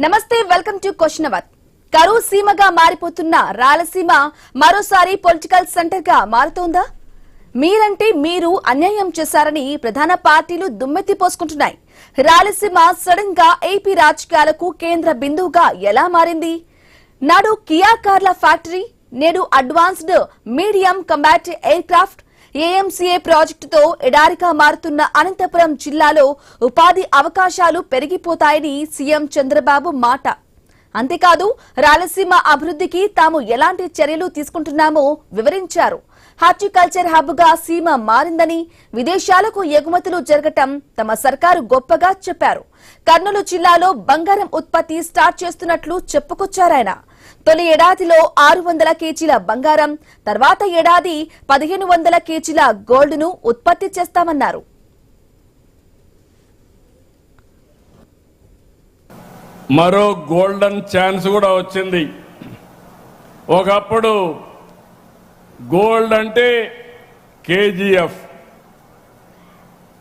నమస్తే, welcome to question hour. కరువు సీమగా మారిపోతున్న రాయలసీమ మరోసారి పొలిటికల్ సెంటర్ గా మారుతోందా? మీరంటే మీరు అన్యాయం చేశారని ప్రధాన పార్టీలు దుమ్మెత్తి పోసుకుంటున్నాయి. రాయలసీమ సడన్ గా ఏపీ రాజకీయాలకు కేంద్ర బిందువుగా ఎలా మారింది? నాడు కియా కార్ల ఫ్యాక్టరీ, నేడు advanced medium combat aircraft, AMCA ప్రాజెక్టుతో ఎడారిగా మారుతున్న అనంతపురం జిల్లాలో ఉపాధి అవకాశాలు పెరిగిపోతాయని సీఎం చంద్రబాబు మాట. అంతేకాదు, రాయలసీమ అభివృద్ధికి తాము ఎలాంటి చర్యలు తీసుకుంటున్నామో వివరించారు. హార్టికల్చర్ హబ్ గా సీమ మారిందని, విదేశాలకు ఎగుమతులు జరగటం తమ సర్కారు గొప్పగా చెప్పారు. కర్నూలు జిల్లాలో బంగారం ఉత్పత్తి స్టార్ట్ చేస్తున్నట్లు చెప్పుకొచ్చారాయన. తొలి ఏడాదిలో 600 కేజీల బంగారం, తర్వాత ఏడాది 1500 కేజీల గోల్డ్ ను ఉత్పత్తి చేస్తామన్నారు. మరో గోల్డెన్ ఛాన్స్ కూడా వచ్చింది. ఒకప్పుడు గోల్డ్ అంటే కేజీఎఫ్,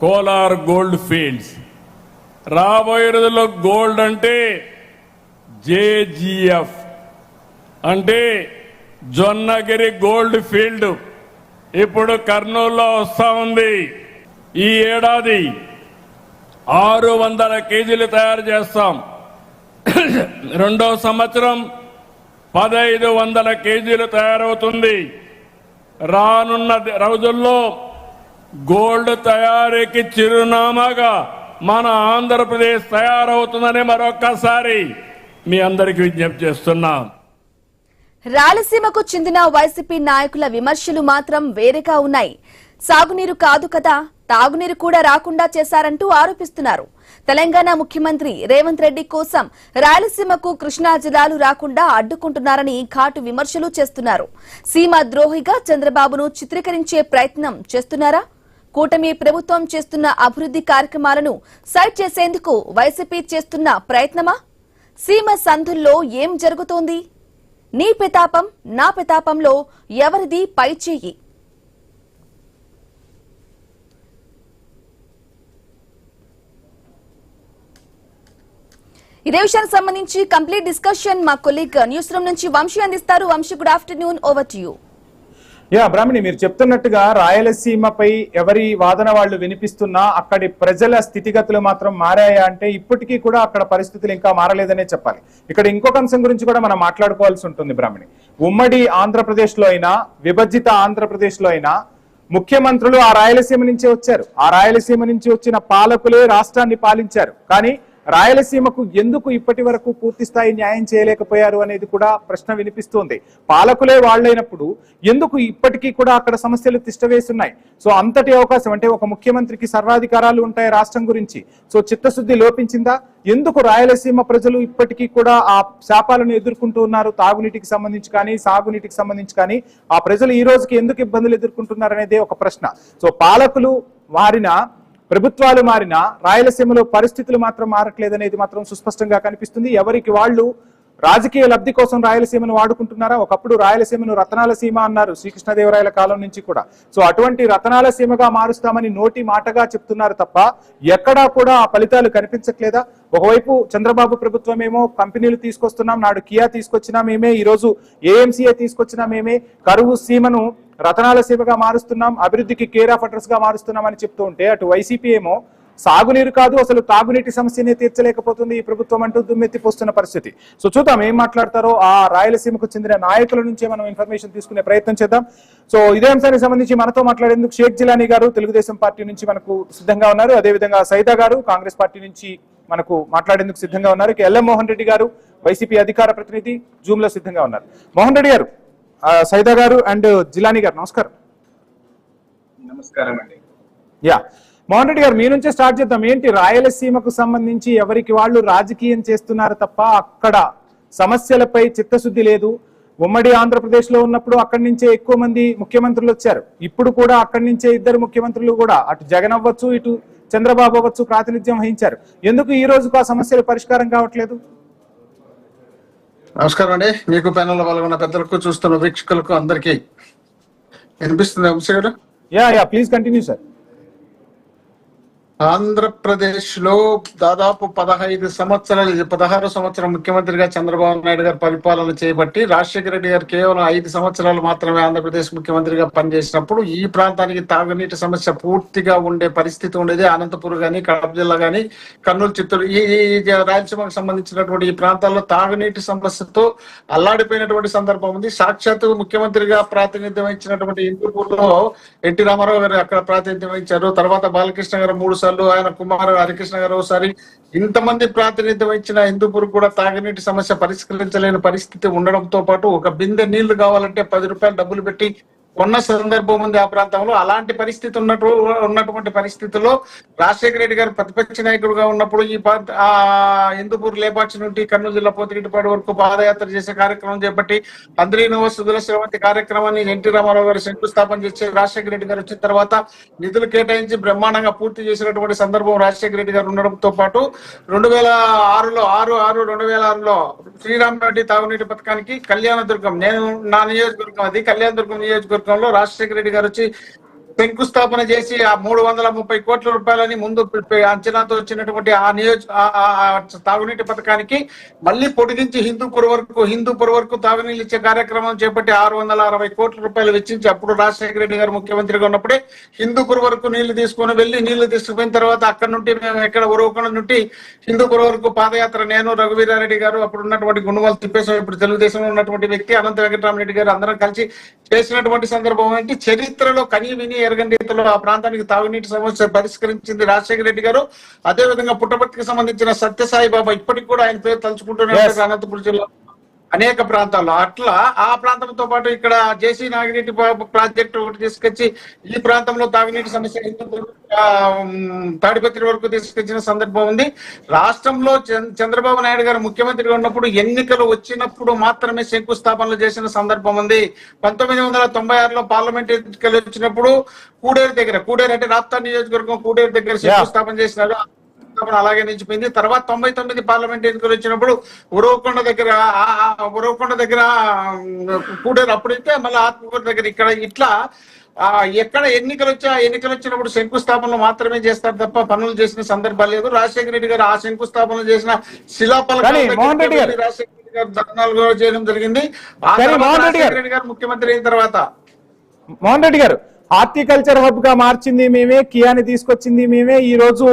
కోలార్ గోల్డ్ ఫీల్డ్స్. రాబోయే రోజుల్లో గోల్డ్ అంటే జేజీఎఫ్, అంటే జొన్నగిరి గోల్డ్ ఫీల్డ్ ఇప్పుడు కర్నూలులో వస్తా ఉంది. ఈ ఏడాది 600 కేజీలు తయారు చేస్తాం. రెండో సంవత్సరం 1500 కేజీలు తయారవుతుంది. రానున్న రోజుల్లో గోల్డ్ తయారీకి చిరునామాగా మన ఆంధ్రప్రదేశ్ తయారవుతుందని మరొక్కసారి మీ అందరికీ విజ్ఞప్తి చేస్తున్నాం. రాయలసీమకు చెందిన వైసీపీ నాయకుల విమర్శలు మాత్రం వేరేగా ఉన్నాయి. సాగునీరు కాదు కదా, తాగునీరు కూడా రాకుండా చేశారంటూ ఆరోపిస్తున్నారు. తెలంగాణ ముఖ్యమంత్రి రేవంత్ రెడ్డి కోసం రాయలసీమకు కృష్ణా జలాలు రాకుండా అడ్డుకుంటున్నారని ఘాటు విమర్శలు చేస్తున్నారు. సీమ ద్రోహిగా చంద్రబాబును చిత్రీకరించే ప్రయత్నం చేస్తున్నారా? కూటమి ప్రభుత్వం చేస్తున్న అభివృద్ధి కార్యక్రమాలను సైట్ చేసేందుకు వైసీపీ చేస్తున్న ప్రయత్నమా? సీమ సంధుల్లో ఏం జరుగుతోంది? నీ పెతాపం నా పెతాపంలో ఎవరిది పై చేయి? ఇదే విషయానికి సంబంధించి కంప్లీట్ డిస్కషన్ మా కొలీగ్ న్యూస్ రూమ్ నుంచి వంశీ అందిస్తారు. Vamsi, good afternoon, over to you. Brahmani, మీరు చెప్తున్నట్టుగా రాయలసీమపై ఎవరి వాదన వాళ్ళు వినిపిస్తున్నా అక్కడి ప్రజల స్థితిగతులు మాత్రం మారాయా అంటే ఇప్పటికీ కూడా అక్కడ పరిస్థితులు ఇంకా మారలేదనే చెప్పాలి. ఇక్కడ ఇంకొక అంశం గురించి కూడా మనం మాట్లాడుకోవాల్సి ఉంటుంది బ్రాహ్మణి. ఉమ్మడి ఆంధ్రప్రదేశ్ లో అయినా, విభజిత ఆంధ్రప్రదేశ్ లో అయినా ముఖ్యమంత్రులు ఆ రాయలసీమ నుంచే వచ్చారు. ఆ రాయలసీమ నుంచి వచ్చిన పాలకులే రాష్ట్రాన్ని పాలించారు. కానీ రాయలసీమకు ఎందుకు ఇప్పటి వరకు పూర్తి స్థాయి న్యాయం చేయలేకపోయారు అనేది కూడా ప్రశ్న వినిపిస్తోంది. పాలకులే వాళ్ళైనప్పుడు ఎందుకు ఇప్పటికీ కూడా అక్కడ సమస్యలు తిష్టవేస్తున్నాయి? సో అంతటి అవకాశం అంటే ఒక ముఖ్యమంత్రికి సర్వాధికారాలు ఉంటాయి రాష్ట్రం గురించి. సో చిత్తశుద్ధి లోపించిందా? ఎందుకు రాయలసీమ ప్రజలు ఇప్పటికీ కూడా ఆ శాపాలను ఎదుర్కొంటూ ఉన్నారు? తాగునీటికి సంబంధించి కానీ, సాగునీటికి సంబంధించి కానీ ఆ ప్రజలు ఈ రోజుకి ఎందుకు ఇబ్బందులు ఎదుర్కొంటున్నారు అనేదే ఒక ప్రశ్న. సో పాలకులు మారినా, ప్రభుత్వాలు మారినా రాయలసీమలో పరిస్థితులు మాత్రం మారట్లేదనేది మాత్రం సుస్పష్టంగా కనిపిస్తుంది. ఎవరికి వాళ్ళు రాజకీయ లబ్ధి కోసం రాయలసీమను వాడుకుంటున్నారా? ఒకప్పుడు రాయలసీమను రతనాల సీమ అన్నారు శ్రీకృష్ణదేవరాయల కాలం నుంచి కూడా. సో అటువంటి రతనాల సీమగా మారుస్తామని నోటి మాటగా చెప్తున్నారు తప్ప ఎక్కడా కూడా ఆ ఫలితాలు కనిపించట్లేదా? ఒకవైపు చంద్రబాబు ప్రభుత్వం ఏమో కంపెనీలు తీసుకొస్తున్నాం, నాడు కియా తీసుకొచ్చినా మేమే, ఈ రోజు ఏఎంసీఏ తీసుకొచ్చినా మేమే, కరువు సీమను రతనాల సీమగా మారుస్తున్నాం, అభివృద్ధికి కేర్ ఆఫ్ అడ్రస్ గా మారుస్తున్నాం అని చెప్తూ ఉంటే, అటు వైసీపీ ఏమో సాగునీరు కాదు, అసలు తాగునీటి సమస్యనే తీర్చలేకపోతుంది ఈ ప్రభుత్వం అంటూ దుమ్మెత్తిపోస్తున్న పరిస్థితి. సో చూద్దాం ఏం మాట్లాడతారో ఆ రాయలసీమకు చెందిన నాయకుల నుంచే మనం ఇన్ఫర్మేషన్ తీసుకునే ప్రయత్నం చేద్దాం. సో ఇదే అంశానికి సంబంధించి మనతో మాట్లాడేందుకు షేక్ జిలానీ గారు తెలుగుదేశం పార్టీ నుంచి మనకు సిద్ధంగా ఉన్నారు. అదేవిధంగా సైదా గారు కాంగ్రెస్ పార్టీ నుంచి మనకు మాట్లాడేందుకు సిద్ధంగా ఉన్నారు. ఎల్ఎం మోహన్ రెడ్డి గారు వైసీపీ అధికార ప్రతినిధి జూమ్ లో సిద్ధంగా ఉన్నారు. మోహన్ రెడ్డి గారు, సైదా గారు అండ్ జిలానీ గారు, నమస్కారం. నమస్కారం అండి. మోహన్ రెడ్డి గారు, మీ నుంచే స్టార్ట్ చేద్దాం. ఏంటి రాయలసీమకు సంబంధించి ఎవరికి వాళ్ళు రాజకీయం చేస్తున్నారు తప్ప అక్కడ సమస్యలపై చిత్తశుద్ధి లేదు. ఉమ్మడి ఆంధ్రప్రదేశ్ లో ఉన్నప్పుడు అక్కడి నుంచే ఎక్కువ మంది ముఖ్యమంత్రులు వచ్చారు. ఇప్పుడు కూడా అక్కడి నుంచే 2 ముఖ్యమంత్రులు కూడా, అటు జగన్ అవ్వచ్చు ఇటు చంద్రబాబు అవ్వచ్చు, ప్రాతినిధ్యం వహించారు. ఎందుకు ఈ రోజుకు ఆ సమస్యలు పరిష్కారం కావట్లేదు? నమస్కారం అండి. మీకు ప్యానెల్లో పాల్గొన్న పెద్దలకు, చూస్తున్న వీక్షకులకు అందరికీ వినిపిస్తుంది వంశీ గారు? Please continue sir. ఆంధ్రప్రదేశ్ లో దాదాపు 16 సంవత్సరాలు, 16 సంవత్సరం ముఖ్యమంత్రిగా చంద్రబాబు నాయుడు గారు పరిపాలన చేపట్టి రాజశేఖర రెడ్డి గారు కేవలం 5 సంవత్సరాలు మాత్రమే ఆంధ్రప్రదేశ్ ముఖ్యమంత్రిగా పనిచేసినప్పుడు ఈ ప్రాంతానికి తాగునీటి సమస్య పూర్తిగా ఉండే పరిస్థితి ఉండేది. అనంతపురం గాని, కడప జిల్లా గాని, కర్నూలు, చిత్తూరు ఈ రాయలసీమకు సంబంధించినటువంటి ఈ ప్రాంతాల్లో తాగునీటి సమస్యతో అల్లాడిపోయినటువంటి సందర్భం ఉంది. సాక్షాత్తు ముఖ్యమంత్రిగా ప్రాతినిధ్యం వహించినటువంటి హిందూపూర్లో ఎన్టీ రామారావు గారు అక్కడ ప్రాతినిధ్యం వహించారు. తర్వాత బాలకృష్ణ గారు 3 సార్లు, ఆయన కుమారు హరికృష్ణ గారు ఒకసారి, ఇంతమంది ప్రాతినిధ్యం ఇచ్చిన హిందూపూర్ కూడా తాగునీటి సమస్య పరిష్కరించలేని పరిస్థితి ఉండడంతో పాటు ఒక బిందె నీళ్లు కావాలంటే 10 రూపాయలు డబ్బులు పెట్టి కొన్న సందర్భం ఉంది ఆ ప్రాంతంలో. అలాంటి పరిస్థితి ఉన్నటువంటి పరిస్థితుల్లో రాజశేఖర రెడ్డి గారు ప్రతిపక్ష నాయకుడుగా ఉన్నప్పుడు ఈ హిందూపూర్ లేపాక్షి నుండి కర్నూలు జిల్లా పోతిరెడ్డిపాడు వరకు పాదయాత్ర చేసే కార్యక్రమం చేపట్టి అంద్రీనవ సుధుల శ్రవంతి కార్యక్రమాన్ని ఎన్టీ రామారావు గారు శంకుస్థాపన చేసి రాజశేఖర రెడ్డి గారు వచ్చిన తర్వాత నిధులు కేటాయించి బ్రహ్మాండంగా పూర్తి చేసినటువంటి సందర్భం రాజశేఖర రెడ్డి గారు ఉండడంతో పాటు 2006లో శ్రీరామరెడ్డి తాగునీటి పథకానికి కళ్యాణదుర్గం, నేను నా నియోజకవర్గం అది కళ్యాణదుర్గం నియోజకవర్గంలో రాజశేఖర రెడ్డి గారు వచ్చి శంకుస్థాపన చేసి ఆ 330 కోట్ల రూపాయలని ముందు అంచనాతో వచ్చినటువంటి తాగునీటి పథకానికి మళ్ళీ పొడిగించి హిందూపూర్ వరకు తాగునీళ్ళు ఇచ్చే కార్యక్రమం చేపట్టి 660 కోట్ల రూపాయలు వెచ్చించి అప్పుడు రాజశేఖర రెడ్డి గారు ముఖ్యమంత్రిగా ఉన్నప్పుడే హిందూపూర్ వరకు నీళ్లు తీసుకుపోయిన తర్వాత అక్కడ నుండి మేము ఎక్కడ ఉరవకొండ నుండి హిందూపూర్ వరకు పాదయాత్ర, నేను, రఘువీరారెడ్డి గారు, అప్పుడు ఉన్నటువంటి గుండుమల తిప్పేశ్వరం, ఇప్పుడు తెలుగుదేశంలో ఉన్నటువంటి వ్యక్తి అనంత వెంకటరామరెడ్డి గారు అందరం కలిసి చేసినటువంటి సందర్భం అంటే చరిత్రలో కనీ విని ఎరగని రీతిలో ఆ ప్రాంతానికి తాగునీటి సమస్య పరిష్కరించింది రాజశేఖర రెడ్డి గారు. అదే విధంగా పుట్టపర్తికి సంబంధించిన సత్యసాయి బాబా ఇప్పటికి కూడా ఆయన పేరు తలుచుకుంటున్నారు అనంతపురం జిల్లా అనేక ప్రాంతాల్లో. అట్లా ఆ ప్రాంతంతో పాటు ఇక్కడ జేసీ నాగిరెడ్డి ప్రాజెక్టు ఒకటి తీసుకొచ్చి ఈ ప్రాంతంలో తాగునీటి సమస్య తాడిపత్రి వరకు తీసుకొచ్చిన సందర్భం ఉంది. రాష్ట్రంలో చంద్రబాబు నాయుడు గారు ముఖ్యమంత్రిగా ఉన్నప్పుడు ఎన్నికలు వచ్చినప్పుడు మాత్రమే శంకుస్థాపనలు చేసిన సందర్భం ఉంది. 1996లో పార్లమెంట్ ఎన్నికలు వచ్చినప్పుడు కూడేరు అంటే రాప్తా నియోజకవర్గం కూడేరు దగ్గర శంకుస్థాపన చేసినారు. అలాగే నిలిచిపోయింది. తర్వాత 99 పార్లమెంట్ ఎన్నికలు వచ్చినప్పుడు ఉరవకొండ దగ్గర కూడేరు, అప్పుడైతే మళ్ళీ ఆత్మకూరు దగ్గర, ఇక్కడ ఇట్లా ఎక్కడ ఎన్నికలు వచ్చినప్పుడు శంకుస్థాపనలు మాత్రమే చేస్తారు తప్ప పనులు చేసిన సందర్భాలు లేదు. రాజశేఖర రెడ్డి గారు ఆ శంకుస్థాపనలు చేసిన శిలాఫలకాలు రాజశేఖర రెడ్డి గారు ధర్నాలు చేయడం జరిగింది. రాజశేఖర రెడ్డి గారు ముఖ్యమంత్రి అయిన తర్వాత మోహన్ రెడ్డి గారు హార్టికల్చర్ హబ్ గా మార్చింది మేమే, కియాని తీసుకొచ్చింది మేమే, ఈ రోజు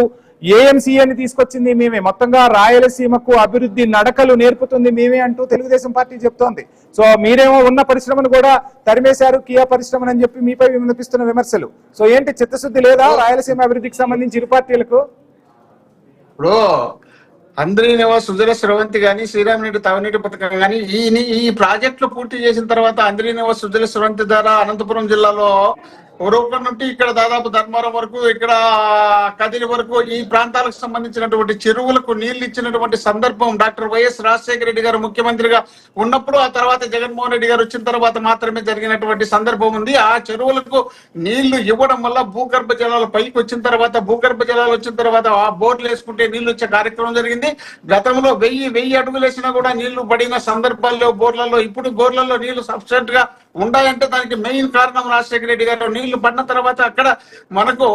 ఏఎంసీఏని తీసుకొచ్చింది మేమే, మొత్తంగా రాయలసీమకు అభివృద్ధి నడకలు నేర్పుతుంది మేమే అంటూ తెలుగుదేశం పార్టీ చెప్తోంది. సో మీరేమో ఉన్న పరిశ్రమను కూడా తరిమేశారు, కియా పరిశ్రమను అని చెప్పి మీపై వినిపిస్తున్న విమర్శలు. సో ఏంటి, చిత్తశుద్ధి లేదా రాయలసీమ అభివృద్ధికి సంబంధించి ఇరు పార్టీలకు? ఇప్పుడు అంద్రీనవ సుజల స్రవంతి గాని, శ్రీరామరెడ్డి తాగునీటి పథకం గాని ఈ ప్రాజెక్టులు పూర్తి చేసిన తర్వాత అంద్రీనవ సుజల స్రవంతి ద్వారా అనంతపురం జిల్లాలో ఉరవకొండ నుండి ఇక్కడ దాదాపు ధర్మవరం వరకు, ఇక్కడ కదిరి వరకు ఈ ప్రాంతాలకు సంబంధించినటువంటి చెరువులకు నీళ్లు ఇచ్చినటువంటి సందర్భం డాక్టర్ వైఎస్ రాజశేఖర రెడ్డి గారు ముఖ్యమంత్రిగా ఉన్నప్పుడు, ఆ తర్వాత జగన్మోహన్ రెడ్డి గారు వచ్చిన తర్వాత మాత్రమే జరిగినటువంటి సందర్భం ఉంది. ఆ చెరువులకు నీళ్లు ఇవ్వడం వల్ల భూగర్భ జలాలు పైకి వచ్చిన తర్వాత ఆ బోర్లు వేసుకుంటే నీళ్లు వచ్చే కార్యక్రమం జరిగింది. గతంలో 1000 అడుగులు వేసినా కూడా నీళ్లు పడిన సందర్భాల్లో బోర్లలో, ఇప్పుడు బోర్లలో నీళ్లు సఫిషియెంట్ గా ఉండాలంటే దానికి మెయిన్ కారణం రాజశేఖర రెడ్డి గారు. నీళ్లు పడిన తర్వాత అక్కడ మనకు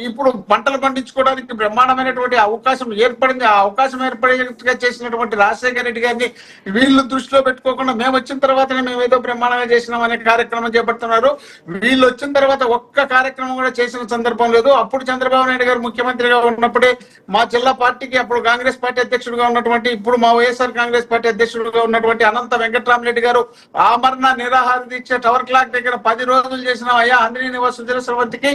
ఇప్పుడు పంటలు పండించుకోవడానికి బ్రహ్మాండమైనటువంటి అవకాశం ఏర్పడింది. ఆ అవకాశం ఏర్పడేట్టుగా చేసినటువంటి రాజశేఖర రెడ్డి గారిని వీళ్ళు దృష్టిలో పెట్టుకోకుండా మేము వచ్చిన తర్వాతనే మేము ఏదో బ్రహ్మాండంగా చేసినాం అనే కార్యక్రమం చేపడుతున్నారు. వీళ్ళు వచ్చిన తర్వాత ఒక్క కార్యక్రమం కూడా చేసిన సందర్భం లేదు. అప్పుడు చంద్రబాబు నాయుడు గారు ముఖ్యమంత్రిగా ఉన్నప్పుడే మా జిల్లా పార్టీకి, అప్పుడు కాంగ్రెస్ పార్టీ అధ్యక్షుడిగా ఉన్నటువంటి, ఇప్పుడు మా వైఎస్ఆర్ కాంగ్రెస్ పార్టీ అధ్యక్షుడిగా ఉన్నటువంటి అనంత వెంకటరామరెడ్డి గారు ఆమరణ నిరాహార దీక్ష టవర్ క్లాక్ దగ్గర 10 రోజులు చేసిన అయ్యా అంద్రీనవ సుజల స్రవంతికి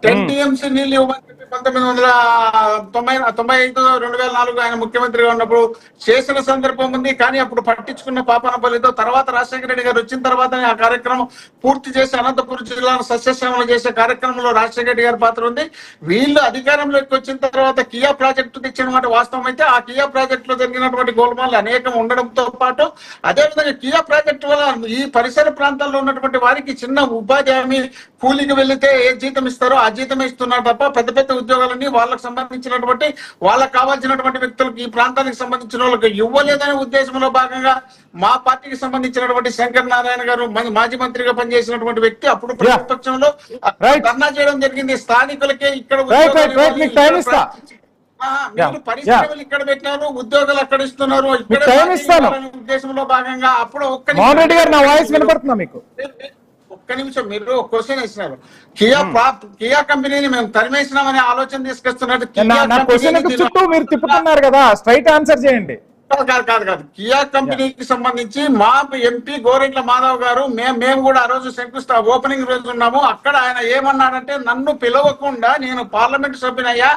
10 TMC నీళ్లు ఇవ్వమని చెప్పి 1995-2004 ఆయన ముఖ్యమంత్రిగా ఉన్నప్పుడు చేసిన సందర్భం ఉంది. కానీ అప్పుడు పట్టించుకున్న పాపన పల్లితో తర్వాత రాజశేఖర రెడ్డి గారు వచ్చిన తర్వాతనే ఆ కార్యక్రమం పూర్తి చేసి అనంతపురం జిల్లాను సస్యశ్యామలు చేసే కార్యక్రమంలో రాజశేఖర రెడ్డి గారి పాత్ర ఉంది. వీళ్ళు అధికారంలోకి వచ్చిన తర్వాత కియా ప్రాజెక్టు తెచ్చిన మాట వాస్తవం అయితే, ఆ కియా ప్రాజెక్టులో జరిగినటువంటి గోల్మాలు అనేకం ఉండడంతో పాటు అదేవిధంగా కియా ప్రాజెక్టు వల్ల ఈ పరిస్థితి పరిసర ప్రాంతాల్లో ఉన్నటువంటి వారికి చిన్న ఉపాధి హామీ కూలికి వెళ్తే ఏ జీతం ఇస్తారో ఆ జీతమే ఇస్తున్నారు తప్ప పెద్ద పెద్ద ఉద్యోగాలన్నీ వాళ్ళకి సంబంధించినటువంటి వాళ్ళకి కావాల్సినటువంటి వ్యక్తులకు ఈ ప్రాంతానికి సంబంధించిన వాళ్ళకి ఇవ్వలేదనే ఉద్దేశంలో భాగంగా మా పార్టీకి సంబంధించినటువంటి శంకర్ నారాయణ గారు మాజీ మంత్రిగా పనిచేసినటువంటి వ్యక్తి అప్పుడు ప్రతిపక్షంలో ధర్నా చేయడం జరిగింది. స్థానికులకే ఇక్కడ మీరు పరిశ్రమలు ఇక్కడ పెట్టినారు, ఉద్యోగాలు అక్కడ ఇస్తున్నారు, ఉద్దేశంలో భాగంగా అప్పుడు ఒక్క నిమిషం మీరు క్వశ్చన్ వేసినారు. కియా కంపెనీని మేము తరిమేసినామనే ఆలోచన తీసుకొస్తున్నారు. మీరు తిప్పుతున్నారు కదా, స్ట్రైట్ ఆన్సర్ చేయండి. కాదు కియా కంపెనీకి సంబంధించి మా ఎంపీ గోరెంట్ల మాధవ్ గారు మేము కూడా ఆ రోజు ఓపెనింగ్ రోజు ఉన్నాము. అక్కడ ఆయన ఏమన్నాడంటే నన్ను పిలవకుండా నేను పార్లమెంట్ సభ్యునయ్యా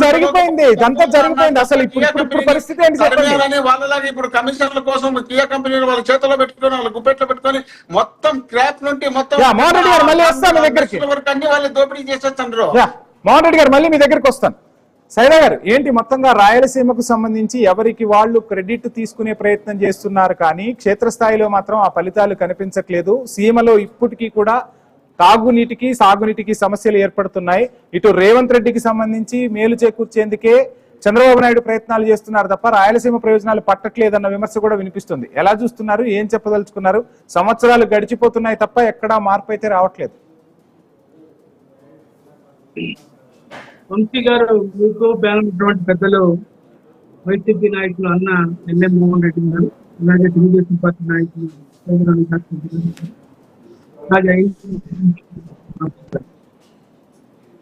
జరిగిపోయింది అసలు ఇప్పుడు పరిస్థితి ఏంటి వాళ్ళలాగా ఇప్పుడు కమిషన్ల కోసం కియా కంపెనీ వాళ్ళ చేతిలో పెట్టుకుని వాళ్ళ గుప్పెట్లో పెట్టుకుని మొత్తం క్రాప్ నుండి మొత్తం వరకు అన్ని వాళ్ళు దోపిడీ చేసేస్తారు. మోహన్ రెడ్డి గారు మళ్ళీ మీ దగ్గరికి వస్తాను. సైదా గారు ఏంటి మొత్తంగా రాయలసీమకు సంబంధించి ఎవరికి వాళ్ళు క్రెడిట్ తీసుకునే ప్రయత్నం చేస్తున్నారు, కానీ క్షేత్రస్థాయిలో మాత్రం ఆ ఫలితాలు కనిపించట్లేదు. సీమలో ఇప్పటికీ కూడా తాగునీటికి సాగునీటికి సమస్యలు ఏర్పడుతున్నాయి. ఇటు రేవంత్ రెడ్డికి సంబంధించి మేలు చేకూర్చేందుకే చంద్రబాబు నాయుడు ప్రయత్నాలు చేస్తున్నారు తప్ప రాయలసీమ ప్రయోజనాలు పట్టట్లేదన్న విమర్శ కూడా వినిపిస్తుంది. ఎలా చూస్తున్నారు, ఏం చెప్పదలుచుకున్నారు? సంవత్సరాలు గడిచిపోతున్నాయి తప్ప ఎక్కడా మార్పు అయితే రావట్లేదు. వంశీ గారు మీకు బ్యానటువంటి పెద్దలు వైసీపీ నాయకులు అన్న ఎన్ఎం మోహన్ రెడ్డి గారు, అలాగే తెలుగుదేశం పార్టీ నాయకులు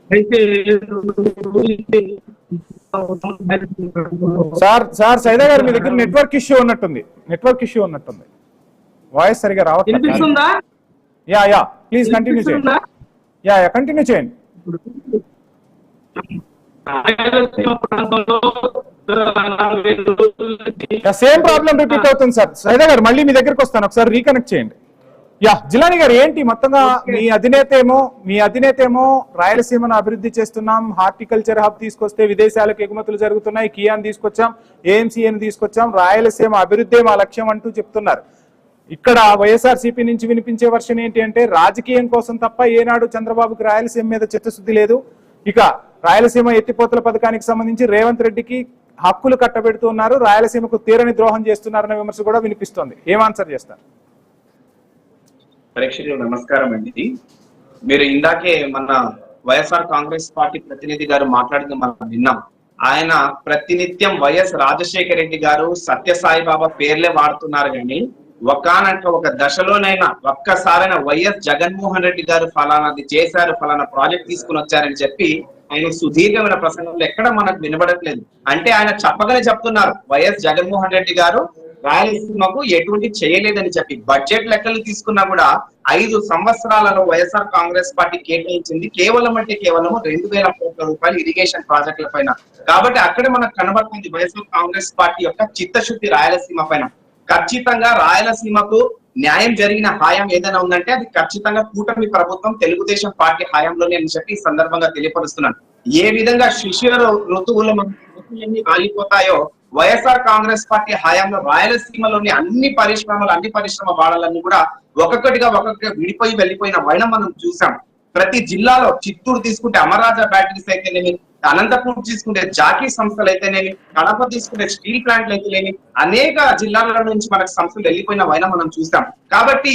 అయితే సార్ సైదా గారు మీ దగ్గర నెట్వర్క్ ఇష్యూ ఉన్నట్టుంది, వాయిస్ సరిగా రావట్లేదు. యా ప్లీజ్ కంటిన్యూ చేయండి. కంటిన్యూ చేయండి. సేమ్ ప్రాబ్లం రిపీట్ అవుతుంది సార్. సైదా గారు మళ్ళీ మీ దగ్గరకు వస్తాను, ఒకసారి రీకనెక్ట్ చేయండి. జిలాని గారు ఏంటి మొత్తంగా మీ అధినేత ఏమో రాయలసీమను అభివృద్ధి చేస్తున్నాం, హార్టికల్చర్ హబ్ తీసుకొస్తే విదేశాలకు ఎగుమతులు జరుగుతున్నాయి, కియాన్ తీసుకొచ్చాం, ఏఎంసీఏని తీసుకొచ్చాం, రాయలసీమ అభివృద్ధి మా లక్ష్యం అంటూ చెప్తున్నారు. ఇక్కడ వైఎస్ఆర్సీపీ నుంచి వినిపించే వర్షన్ ఏంటి అంటే రాజకీయం కోసం తప్ప ఏనాడు చంద్రబాబుకి రాయలసీమ మీద చిత్తశుద్ధి లేదు. ఇక రాయలసీమ ఎత్తిపోతల పథకానికి సంబంధించి రేవంత్ రెడ్డికి హక్కులు కట్టబెడుతున్నారు, రాయలసీమకు తీరని ద్రోహం చేస్తున్నారన్న విమర్శ కూడా వినిపిస్తోంది. ఏం ఆన్సర్ చేస్తారు? ప్రేక్షకులు నమస్కారం అండి. మీరు ఇందాకే మన వైఎస్ఆర్ కాంగ్రెస్ పార్టీ ప్రతినిధి గారు మాట్లాడింది మనం విన్నాం. ఆయన ప్రతినిత్యం వైఎస్ రాజశేఖర రెడ్డి గారు, సత్యసాయిబాబా పేర్లే వాడుతున్నారు కానీ ఒక దశలోనైనా ఒక్కసారైనా వైఎస్ జగన్మోహన్ రెడ్డి గారు ఫలానాది చేశారు, ఫలానా ప్రాజెక్ట్ తీసుకుని వచ్చారని చెప్పి ఆయన సుదీర్ఘమైన ప్రసంగంలో ఎక్కడ మనకు వినబడట్లేదు. అంటే ఆయన చెప్పగానే చెప్తున్నారు వైఎస్ జగన్మోహన్ రెడ్డి గారు రాయలసీమకు ఎటువంటి చేయలేదని చెప్పి. బడ్జెట్ లెక్కలు తీసుకున్నా కూడా 5 సంవత్సరాలలో వైఎస్ఆర్ కాంగ్రెస్ పార్టీ కేటాయించింది కేవలం 2,000 కోట్ల రూపాయలు ఇరిగేషన్ ప్రాజెక్టుల పైన. కాబట్టి అక్కడే మనకు కనబడుతుంది వైఎస్ఆర్ కాంగ్రెస్ పార్టీ యొక్క చిత్తశుద్ధి రాయలసీమ పైన. ఖచ్చితంగా రాయలసీమకు న్యాయం జరిగిన హాయం ఏదైనా ఉందంటే అది ఖచ్చితంగా కూటమి ప్రభుత్వం తెలుగుదేశం పార్టీ హాయంలోనే అని చెప్పి ఈ సందర్భంగా తెలియపరుస్తున్నాను. ఏ విధంగా శిశిర ఋతువులు ఆగిపోతాయో వైఎస్ఆర్ కాంగ్రెస్ పార్టీ హయాంలో రాయలసీమలోని అన్ని పరిశ్రమ వాడలన్నీ కూడా ఒక్కొక్కటిగా విడిపోయి వెళ్ళిపోయిన వైనం మనం చూసాం. ప్రతి జిల్లాలో చిత్తూరు తీసుకుంటే అమరాజా బ్యాటరీస్ అయితేనేమి, అనంతపూర్ తీసుకుంటే జాకీ సంస్థలు అయితేనేమి, కడప తీసుకుంటే స్టీల్ ప్లాంట్లు అయితేనేమి, అనేక జిల్లాల నుంచి మనకు సంస్థలు వెళ్ళిపోయిన వైన మనం చూసాం. కాబట్టి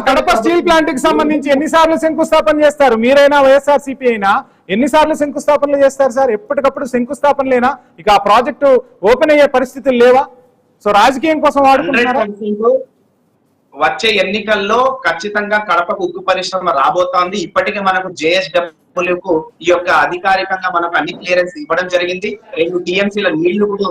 కడప స్టీల్ ప్లాంట్ కి సంబంధించి ఎన్నిసార్లు శంకుస్థాపన చేస్తారు? మీరైనా వైఎస్ఆర్సీపీ అయినా ఎన్నిసార్లు శంకుస్థాపనలు చేస్తారు సార్? ఎప్పటికప్పుడు శంకుస్థాపనలేనా? ఇక ఆ ప్రాజెక్టు ఓపెన్ అయ్యే పరిస్థితులు లేవా? సో రాజకీయం కోసం వాడుకుంటున్నారా? వచ్చే ఎన్నికల్లో ఖచ్చితంగా కడపకు ఉక్కు పరిశ్రమ రాబోతోంది. ఇప్పటికే మనకు జేఎస్డబ్ల్యూకు ఈ యొక్క అధికారికంగా మనకు అన్ని క్లియరెన్స్ ఇవ్వడం జరిగింది. 2 టీఎంసీల నీళ్లు కూడా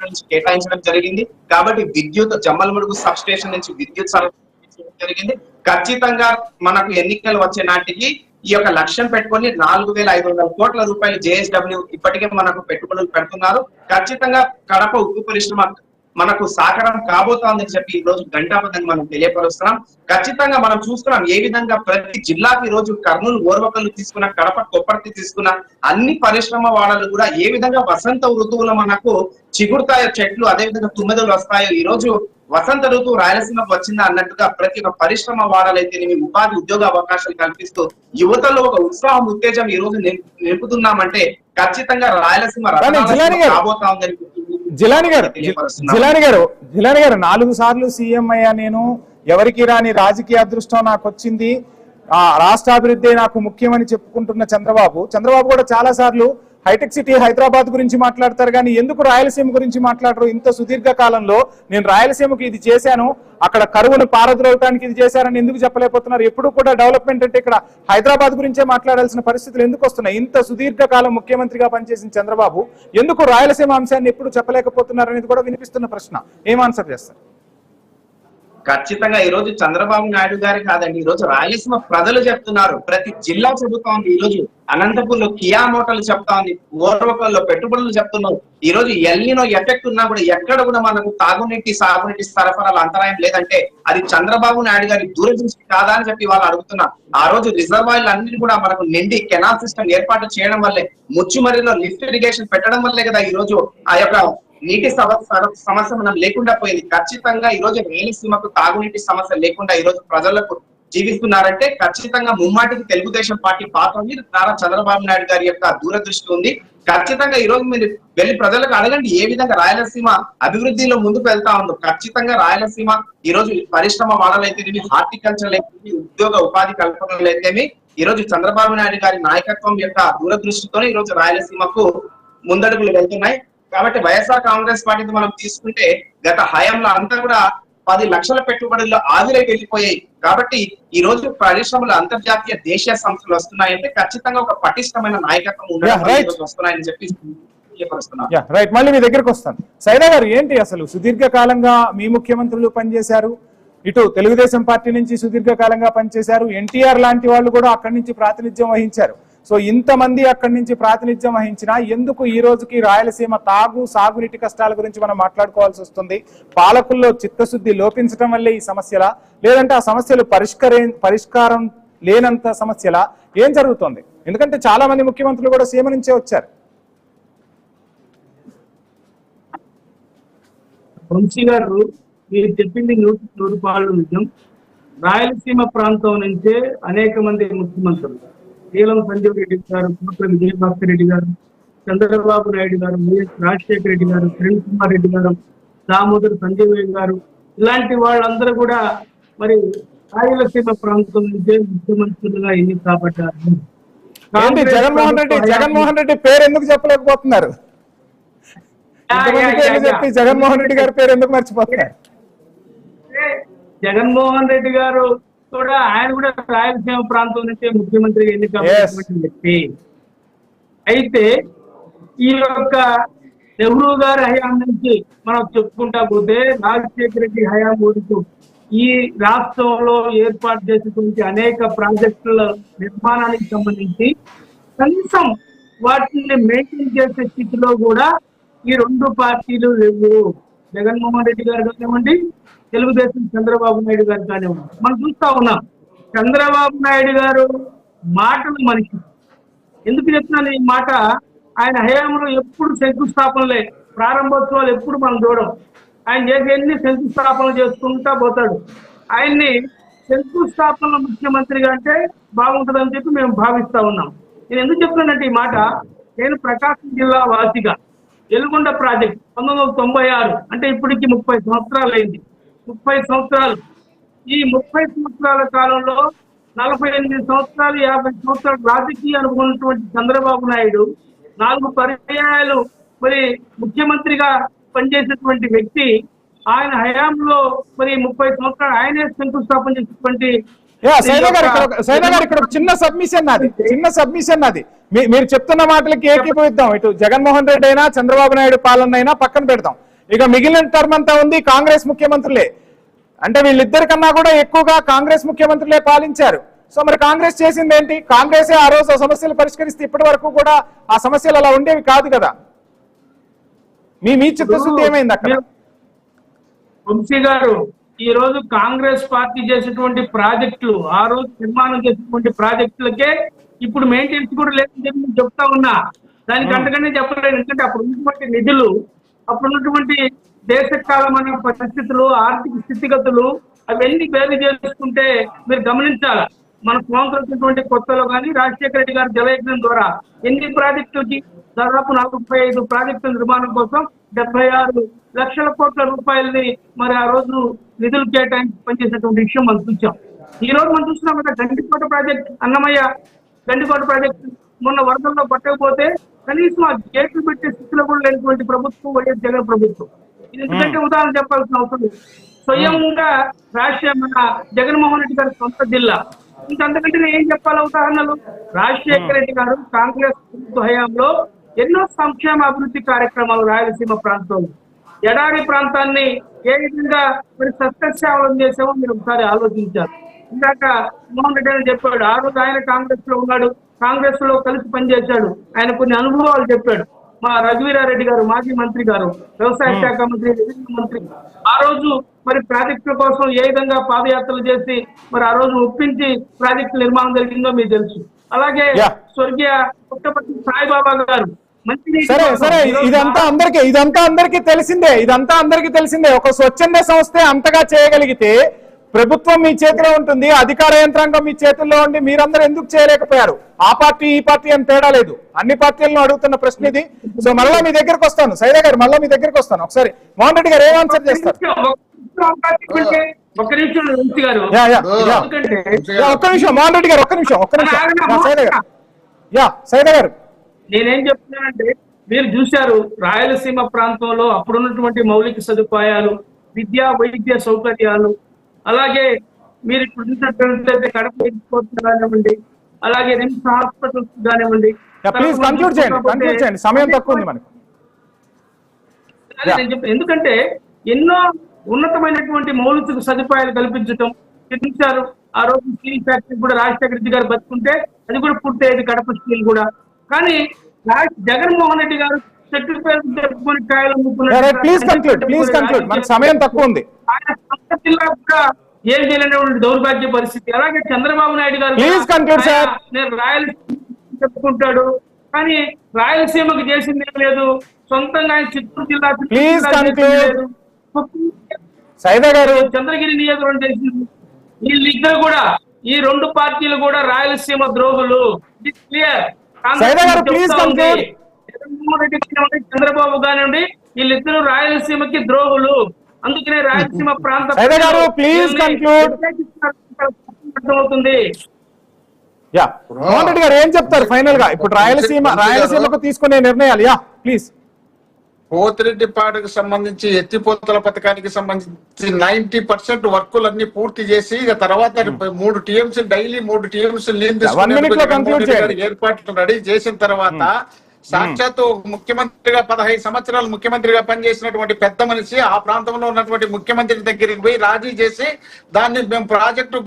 నుంచి కేటాయించడం జరిగింది. కాబట్టి విద్యుత్ జమ్మలమడుగు సబ్ స్టేషన్ నుంచి విద్యుత్ సరఫరా జరిగింది. ఖచ్చితంగా మనకు ఎన్నికలు వచ్చే నాటికి ఈ యొక్క లక్ష్యం పెట్టుకొని 4,500 కోట్ల రూపాయలు జేఎస్డబ్ల్యూ ఇప్పటికే మనకు పెట్టుబడులు పెడుతున్నారు. ఖచ్చితంగా కడప ఉక్కు పరిశ్రమ మనకు సాకారం కాబోతోందని చెప్పి ఈ రోజు ఘంటాపథంగా మనం తెలియపరుస్తున్నాం. ఖచ్చితంగా మనం చూస్తున్నాం ఏ విధంగా ప్రతి జిల్లాకి ఈ రోజు కర్నూలు ఓర్వకల్లు తీసుకున్న, కడప కొప్పర్తి తీసుకున్న అన్ని పరిశ్రమ వాడలు కూడా ఏ విధంగా వసంత ఋతువులో మనకు చిగురుతాయో చెట్లు, అదే విధంగా తుమ్మెదలు వస్తాయో ఈ రోజు వసంత ఋతువు రాయలసీమకు వచ్చిందా అన్నట్టుగా ప్రతి ఒక్క పరిశ్రమ వాడాలైతే ఉపాధి ఉద్యోగ అవకాశాలు కల్పిస్తూ యువతలో ఒక ఉత్సాహం ఉత్తేజం ఈ రోజు నింపుతున్నామంటే ఖచ్చితంగా రాయలసీమ రాబోతా ఉందని జిలాని గారు 4 సార్లు సీఎం అయ్యా నేను, ఎవరికి రాని రాజకీయ అదృష్టం నాకు వచ్చింది, రాష్ట్రాభివృద్ధి నాకు ముఖ్యమని చెప్పుకుంటున్న చంద్రబాబు కూడా చాలా సార్లు హైటెక్ సిటీ హైదరాబాద్ గురించి మాట్లాడతారు, కానీ ఎందుకు రాయలసీమ గురించి మాట్లాడరు? ఇంత సుదీర్ఘ కాలంలో నేను రాయలసీమకు ఇది చేశాను, అక్కడ కరువును పారద్రోలటానికి ఇది చేశారని ఎందుకు చెప్పలేకపోతున్నారు? ఎప్పుడు కూడా డెవలప్మెంట్ అంటే ఇక్కడ హైదరాబాద్ గురించే మాట్లాడాల్సిన పరిస్థితులు ఎందుకు వస్తున్నాయి? ఇంత సుదీర్ఘ కాలం ముఖ్యమంత్రిగా పనిచేసిన చంద్రబాబు ఎందుకు రాయలసీమ అంశాన్ని ఎప్పుడు చెప్పలేకపోతున్నారు అనేది కూడా వినిపిస్తున్న ప్రశ్న. ఏం ఆన్సర్ చేస్తారు? ఖచ్చితంగా ఈ రోజు చంద్రబాబు నాయుడు గారు కాదండి, ఈ రోజు రాయలసీమ ప్రజలు చెప్తున్నారు. ప్రతి జిల్లా చెబుతా ఉంది. ఈ రోజు అనంతపూర్లో కియా మోటార్లు చెప్తా ఉంది, ఓర్వకల్లో పెట్టుబడులు చెప్తున్నారు. ఈ రోజు ఎల్నినో ఎఫెక్ట్ ఉన్నా కూడా ఎక్కడ కూడా మనకు తాగునీటి సాగునీటి సరఫరాల అంతరాయం లేదంటే అది చంద్రబాబు నాయుడు గారి దూరదృష్టి కాదా అని చెప్పి వాళ్ళు అడుగుతున్నారు. ఆ రోజు రిజర్వాయర్లు అన్నింటి కూడా మనకు నిండి కెనాల్ సిస్టమ్ ఏర్పాటు చేయడం వల్లే, ముచ్చుమరిలో లిఫ్ట్ ఇరిగేషన్ పెట్టడం వల్లే కదా ఈ రోజు ఆ యొక్క నీటి సమస్య మనం లేకుండా పోయింది. ఖచ్చితంగా ఈ రోజు రాయలసీమకు తాగునీటి సమస్య లేకుండా ఈ రోజు ప్రజలకు జీవిస్తున్నారంటే ఖచ్చితంగా ముమ్మాటికి తెలుగుదేశం పార్టీ పాత్ర ఉంది, నారా చంద్రబాబు నాయుడు గారి యొక్క దూరదృష్టి ఉంది. ఖచ్చితంగా ఈ రోజు మీరు వెళ్ళి ప్రజలకు అడగండి ఏ విధంగా రాయలసీమ అభివృద్ధిలో ముందుకు వెళ్తా ఉందో. ఖచ్చితంగా రాయలసీమ ఈ రోజు పరిశ్రమ వాడలైతేనేమి, హార్టికల్చర్ అయితేనేమి, ఉద్యోగ ఉపాధి కల్పనలు అయితేనేమి ఈ రోజు చంద్రబాబు నాయుడు గారి నాయకత్వం యొక్క దూరదృష్టితోనే ఈ రోజు రాయలసీమకు ముందడుగులు వెళ్తున్నాయి. కాబట్టి వైఎస్ఆర్ కాంగ్రెస్ పార్టీని మనం తీసుకుంటే గత హయాంలో అంతా కూడా 10 లక్షల పెట్టుబడుల్లో ఆవిరై వెళ్ళిపోయాయి. కాబట్టి ఈ రోజు పరిశ్రమలు అంతర్జాతీయ దేశీయ సంస్థలు వస్తున్నాయంటే ఖచ్చితంగా ఒక పటిష్టమైన నాయకత్వం వస్తున్నాయని చెప్పి రైట్. మళ్ళీ మీ దగ్గరకు వస్తాను. సైదా గారు, ఏంటి అసలు సుదీర్ఘ కాలంగా మీ ముఖ్యమంత్రులు పనిచేశారు, ఇటు తెలుగుదేశం పార్టీ నుంచి సుదీర్ఘ కాలంగా పనిచేశారు, ఎన్టీఆర్ లాంటి వాళ్ళు కూడా అక్కడి నుంచి ప్రాతినిధ్యం వహించారు. సో ఇంతమంది అక్కడి నుంచి ప్రాతినిధ్యం వహించినా ఎందుకు ఈ రోజుకి రాయలసీమ సాగునీటి కష్టాల గురించి మనం మాట్లాడుకోవాల్సి వస్తుంది? పాలకుల్లో చిత్తశుద్ధి లోపించడం వల్లే ఈ సమస్యలా, లేదంటే ఆ సమస్యలు పరిష్కారం లేనంత సమస్యలా? ఏం జరుగుతోంది? ఎందుకంటే చాలా మంది ముఖ్యమంత్రులు కూడా సీమ నుంచే వచ్చారు. వంశీ గారు, మీరు చెప్పింది 100% నిజం. రాయలసీమ ప్రాంతం నుంచే అనేక మంది ముఖ్యమంత్రులు, నీలం సంజీవ్ రెడ్డి గారు, కోట్ల విజయభాస్కర్ రెడ్డి గారు, చంద్రబాబు నాయుడు గారు, వైఎస్ రాజశేఖర రెడ్డి గారు, కిరణ్ కుమార్ రెడ్డి గారు, దామోదర్ సంజయ్ గారు, ఇలాంటి వాళ్ళందరూ కూడా మరి రాయలసీమ ప్రాంతం నుంచే ముఖ్యమంత్రులుగా ఎన్ని కాబట్టారు. జగన్మోహన్ రెడ్డి పేరు ఎందుకు చెప్పలేకపోతున్నారు? జగన్మోహన్ రెడ్డి గారి పేరు ఎందుకు మర్చిపోతున్నారు? జగన్మోహన్ రెడ్డి గారు కూడా ఆయన కూడా రాయలసీమ ప్రాంతం నుంచే ముఖ్యమంత్రిగా ఎన్నికైనటువంటి వ్యక్తి. అయితే ఈ యొక్క నెహ్రూ గారి హయాం నుంచి మనం చెప్పుకుంటా పోతే రాజశేఖర రెడ్డి హయాం వరకు ఈ రాష్ట్రంలో ఏర్పాటు చేసినటువంటి అనేక ప్రాజెక్టుల నిర్మాణానికి సంబంధించి కనీసం వాటిని మెయింటైన్ చేసే స్థితిలో కూడా ఈ 2 పార్టీలు లేవు. జగన్మోహన్ రెడ్డి గారు కానివ్వండి, తెలుగుదేశం చంద్రబాబు నాయుడు గారు కానివ్వండి. మనం చూస్తా ఉన్నాం, చంద్రబాబు నాయుడు గారు మాటలు మనిషి. ఎందుకు చెప్తున్నాను ఈ మాట? ఆయన హయాంలో ఎప్పుడు శంకుస్థాపనలే, ప్రారంభోత్సవాలు ఎప్పుడు మనం చూడం. ఆయన చేసే ఎన్ని శంకుస్థాపనలు చేసుకుంటా పోతాడు. ఆయన్ని శంకుస్థాపనల ముఖ్యమంత్రిగా అంటే బాగుంటుందని చెప్పి మేము భావిస్తా ఉన్నాం. నేను ఎందుకు చెప్తున్నానంటే ఈ మాట, నేను ప్రకాశం జిల్లా వాసిగా ఎలుగొండ ప్రాజెక్ట్ 1996 అంటే ఇప్పటికి 30 సంవత్సరాలు అయింది. 30 సంవత్సరాలు. ఈ 30 సంవత్సరాల కాలంలో 48 సంవత్సరాలు 50 సంవత్సరాలు రాజకీయ అనుకున్నటువంటి చంద్రబాబు నాయుడు 4 పర్యాయాలు మరి ముఖ్యమంత్రిగా పనిచేసినటువంటి వ్యక్తి. ఆయన హయాంలో మరి 30 సంవత్సరాలు ఆయనే శంకుస్థాపన చేసినటువంటి సైనా గారు, ఇక్కడ చిన్న సబ్మిషన్ నాది. మీరు చెప్తున్న మాటలకి ఏకీభవిద్దాం. ఇటు జగన్మోహన్ రెడ్డి అయినా చంద్రబాబు నాయుడు పాలన అయినా పక్కన పెడతాం. ఇక మిగిలిన టర్మ్ అంతా ఉంది కాంగ్రెస్ ముఖ్యమంత్రులే. అంటే వీళ్ళిద్దరికన్నా కూడా ఎక్కువగా కాంగ్రెస్ ముఖ్యమంత్రులే పాలించారు. సో మరి కాంగ్రెస్ చేసింది ఏంటి? కాంగ్రెసే ఆ రోజు ఆ సమస్యలు పరిష్కరిస్తే ఇప్పటి వరకు కూడా ఆ సమస్యలు అలా ఉండేవి కాదు కదా. మీ చిత్తశుద్ధి ఏమైంది అక్కడ? వంశీ గారు, ఈ రోజు కాంగ్రెస్ పార్టీ చేసినటువంటి ప్రాజెక్టులు, ఆ రోజు నిర్మాణం చేసినటువంటి ప్రాజెక్టులకే ఇప్పుడు మెయింటెనెన్స్ కూడా లేదని చెప్పి నేను చెప్తా ఉన్నా. దానికి అంతకనే చెప్పలేదు. ఎందుకంటే అప్పుడు ఉన్నటువంటి నిధులు, అప్పుడు ఉన్నటువంటి దేశ కాలమైన పరిస్థితులు, ఆర్థిక స్థితిగతులు అవన్నీ వేరు చేసుకుంటే మీరు గమనించాలి. మన స్వాతంత్రం వచ్చినటువంటి కొత్తలో కానీ రాజశేఖర రెడ్డి గారి జలయజ్ఞం ద్వారా ఎన్ని ప్రాజెక్టులకి దాదాపు 45 ప్రాజెక్టుల నిర్మాణం కోసం 76 లక్షల కోట్ల రూపాయలని మరి ఆ రోజు నిధులు కేటాయించి పనిచేసినటువంటి విషయం మనం చూసాం. ఈ రోజు మనం చూస్తున్నాం కదా, గండికోట ప్రాజెక్ట్, అన్నమయ్య గండికోట ప్రాజెక్ట్ మొన్న వరదల్లో పట్టకపోతే కనీసం ఆ గేట్లు పెట్టే స్థితిలో కూడా లేనటువంటి ప్రభుత్వం వైఎస్ జగన్ ప్రభుత్వం. ఇది ఎందుకంటే ఉదాహరణ చెప్పాల్సిన అవసరం లేదు. స్వయంగా మన జగన్మోహన్ రెడ్డి గారి సొంత జిల్లా. ఇంకంతకంటే నేను ఏం చెప్పాలి ఉదాహరణలు? రాజశేఖర రెడ్డి గారు కాంగ్రెస్ హయాంలో ఎన్నో సంక్షేమ అభివృద్ధి కార్యక్రమాలు రాయలసీమ ప్రాంతంలో, ఎడారి ప్రాంతాన్ని ఏ విధంగా మరి సస్యశ్యామలం చేసామో మీరు ఒకసారి ఆలోచించారు. ఇందాక మోహన్ రెడ్డి అని చెప్పాడు, ఆ రోజు ఆయన కాంగ్రెస్ లో ఉన్నాడు, కాంగ్రెస్ లో కలిసి పనిచేశాడు, ఆయన కొన్ని అనుభవాలు చెప్పాడు. మా రఘువీరారెడ్డి గారు, మాజీ మంత్రి గారు, వ్యవసాయ శాఖ మంత్రి, రెవెన్యూ మంత్రి, ఆ రోజు మరి ప్రాజెక్టుల కోసం ఏ విధంగా పాదయాత్రలు చేసి మరి ఆ రోజు ఒప్పించి ప్రాజెక్టు నిర్మాణం జరిగిందో మీకు తెలుసు. అలాగే స్వర్గీయ పుట్టపర్తి సాయిబాబా గారు సరే సరే ఇదంతా అందరికీ తెలిసిందే. ఒక స్వచ్ఛంద సంస్థ అంతగా చేయగలిగితే ప్రభుత్వం మీ చేతిలో ఉంటుంది, అధికార యంత్రాంగం మీ చేతుల్లో ఉండి మీరందరూ ఎందుకు చేయలేకపోయారు? ఆ పార్టీ ఈ పార్టీ అని తేడా లేదు, అన్ని పార్టీలను అడుగుతున్న ప్రశ్న ఇది. సో మళ్ళా మీ దగ్గరకు వస్తాను, సైదా గారు, మళ్ళీ మీ దగ్గరకు వస్తాను. ఒకసారి మోహన్ రెడ్డి గారు ఏం ఆన్సర్ చేస్తారు? ఒక్క నిమిషం మోహన్ రెడ్డి గారు, ఒక్క నిమిషం సైదా గారు. నేనేం చెప్తున్నానంటే, మీరు చూశారు రాయలసీమ ప్రాంతంలో అప్పుడున్నటువంటి మౌలిక సదుపాయాలు, విద్యా వైద్య సౌకర్యాలు, అలాగే మీరు ఇప్పుడు చూసినట్లయితే కడప ఎయిర్పోర్ట్ కానివ్వండి, అలాగే రిమ్స్ హాస్పిటల్స్ కానివ్వండి. సమయం తక్కువ ఉంది మనకు. ఎందుకంటే ఎన్నో ఉన్నతమైనటువంటి మౌలిక సదుపాయాలు కల్పించడం చూశారు. ఆ రోజు స్టీల్ ఫ్యాక్టరీ కూడా రాజశేఖర రెడ్డి గారు బతుకుంటే అది కూడా పూర్తయ్యేది, కడప స్టీల్ కూడా. కానీ జగన్మోహన్ రెడ్డి గారు చెట్టు పేరు చెప్పుకొని కాయలు సమయం తక్కువ ఉంది. ఆయన సొంత జిల్లా కూడా ఏం చేయలేనటువంటి దౌర్భాగ్య పరిస్థితి. అలాగే చంద్రబాబు నాయుడు గారు నేను రాయలసీమ చెప్పుకుంటాడు, కానీ రాయలసీమకు చేసింది ఏం లేదు. సొంతంగా ఆయన చిత్తూరు జిల్లా చంద్రగిరి నియోజకవర్గం చేసింది. వీళ్ళిద్దరు కూడా, ఈ రెండు పార్టీలు కూడా రాయలసీమ ద్రోహులు. క్లియర్. జగన్మోహన్ రెడ్డి చంద్రబాబు కానివ్వండి, వీళ్ళిద్దరు రాయలసీమకి ద్రోహులు. అందుకనే రాయలసీమ ప్రాంతం అవుతుంది. మోహన్ రెడ్డి గారు ఏం చెప్తారు ఫైనల్ గా? ఇప్పుడు రాయలసీమకు తీసుకునే నిర్ణయాలు. ప్లీజ్. పోతిరెడ్డిపాడుకు సంబంధించి ఎత్తిపోతల పథకానికి సంబంధించి 90% వర్కులన్నీ పూర్తి చేసి తర్వాత 3 టీఎంసీ డైలీ 3 టీఎంసీ ఏర్పాట్లు రెడీ చేసిన తర్వాత సాక్షాత్తు ముఖ్యమంత్రిగా 15 సంవత్సరాలు ముఖ్యమంత్రిగా పనిచేసినటువంటి పెద్ద మనిషి ఆ ప్రాంతంలో ఉన్నటువంటి ముఖ్యమంత్రి దగ్గరికి పోయి రాజీ చేసి దాన్ని మేము ప్రాజెక్టు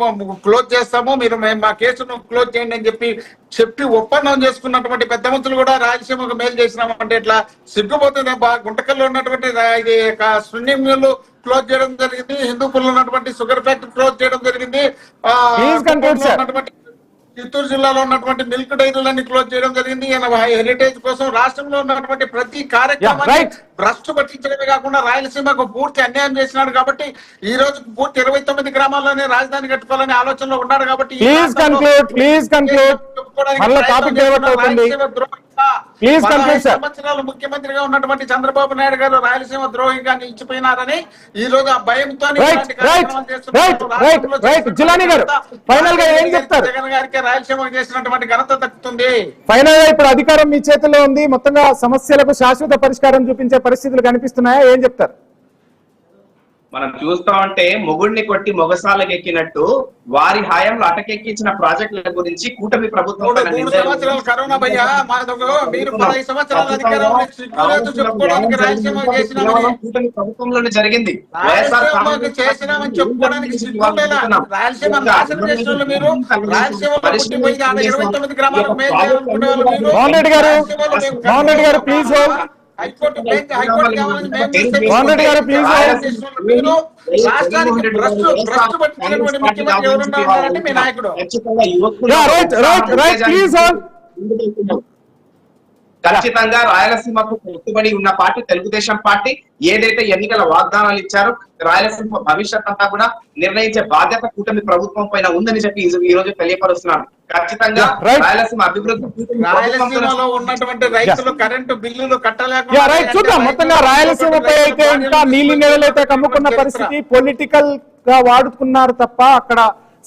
క్లోజ్ చేస్తాము, మీరు మా కేసును క్లోజ్ చేయండి అని చెప్పి ఒప్పందం చేసుకున్నటువంటి పెద్ద మనుషులు కూడా రాయలసీమకు మేలు చేసినామంటే ఇట్లా సిగ్గుపోతుంది. గుంటకల్లో ఉన్నటువంటి ఇది స్విమ్మింగ్ పూల్ క్లోజ్ చేయడం జరిగింది, హిందూపూర్లో ఉన్నటువంటి షుగర్ ఫ్యాక్టరీ క్లోజ్ చేయడం జరిగింది, చిత్తూరు జిల్లాలో ఉన్నటువంటి మిల్క్ డైరీలన్నీ క్లోజ్ చేయడం జరిగింది. హెరిటేజ్ కోసం రాష్ట్రంలో ఉన్నటువంటి ప్రతి కార్యక్రమాన్ని భ్రష్టు పట్టించడమే కాకుండా రాయలసీమకు పూర్తి అన్యాయం చేసినాడు. కాబట్టి ఈ రోజు పూర్తి 29 గ్రామాల్లోనే రాజధాని కట్టుకోవాలనే ఆలోచనలో ఉన్నాడు. కాబట్టి సంవత్సరాలు ముఖ్యమంత్రిగా ఉన్నటువంటి చంద్రబాబు నాయుడు గారు రాయలసీమ ద్రోహిగా నిలిచిపోయినారని ఈ రోజు ఆ భయంతో జగన్ గారికి రాయలసీమకు చేసినటువంటి ఘనత దక్కుతుంది. ఫైనల్ గా ఇప్పుడు అధికారం మీ చేతిలో ఉంది, మొత్తంగా సమస్యలకు శాశ్వత పరిష్కారం చూపించే పరిస్థితులు కనిపిస్తున్నాయా? ఏం చెప్తారు? మనం చూస్తా ఉంటే మొగుడిని కొట్టి మొగసాలకు ఎక్కినట్టు వారి హాయంలో అటకెక్కించిన ప్రాజెక్టుల గురించి కూటమి ప్రభుత్వం కరోనా భయ్యా మీరు 10 సంవత్సరాల కూటమి ప్రభుత్వంలోనే జరిగింది. చేసినామని చెప్పుకోవడానికి రాయలసీమ నాశనం చేసిన మీరు రాయలసీమలో 29 గ్రామాలకు మోహన్ రెడ్డి గారు ప్లీజ్ హైకోర్టు బెంచ్ హైకోర్టు కావాలని మేము చేస్తే మోహన్ రెడ్డి గారు, please. మీరు రాష్ట్రానికి భ్రష్టు పట్టినటువంటి ముఖ్యమంత్రి ఎవరున్నారంటే మీ నాయకుడు. ఖచ్చితంగా యువకులు Yeah, right, please on. ఖచ్చితంగా రాయలసీమకు కట్టుబడి ఉన్న పార్టీ తెలుగుదేశం పార్టీ. ఏదైతే ఎన్నికల వాగ్దానాలు ఇచ్చారో రాయలసీమ భవిష్యత్ అంతా కూడా నిర్ణయించే బాధ్యత కూటమి ప్రభుత్వం పైన ఉందని చెప్పి ఈ రోజు తెలియపరుస్తున్నాను. ఖచ్చితంగా రాయలసీమ అభివృద్ధి రాయలసీమలో ఉన్నటువంటి రైతులు కరెంటు బిల్లులు Yeah, right. కట్టలేక చూద్దాం మొత్తంగా రాయలసీమపై అయితే ఇంకా నీలి నెలలైతే కమ్ముకున్న పరిస్థితి, పొలిటికల్ గా వాడుకున్నారు తప్ప అక్కడ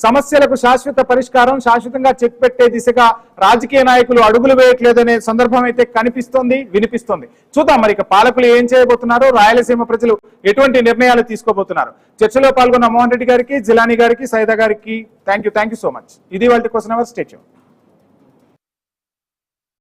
సమస్యలకు శాశ్వత పరిష్కారం, శాశ్వతంగా చెక్ పెట్టే దిశగా రాజకీయ నాయకులు అడుగులు వేయట్లేదనే సందర్భం అయితే కనిపిస్తోంది, వినిపిస్తోంది. చూద్దాం మరి ఇక పాలకులు ఏం చేయబోతున్నారు, రాయలసీమ ప్రజలు ఎటువంటి నిర్ణయాలు తీసుకోబోతున్నారు. చర్చలో పాల్గొన్న మోహన్ రెడ్డి గారికి, జిలానీ గారికి, సైదా గారికి థ్యాంక్ యూ సో మచ్. ఇది వాళ్ళ క్వశ్చన్ అవర్. Stay tuned.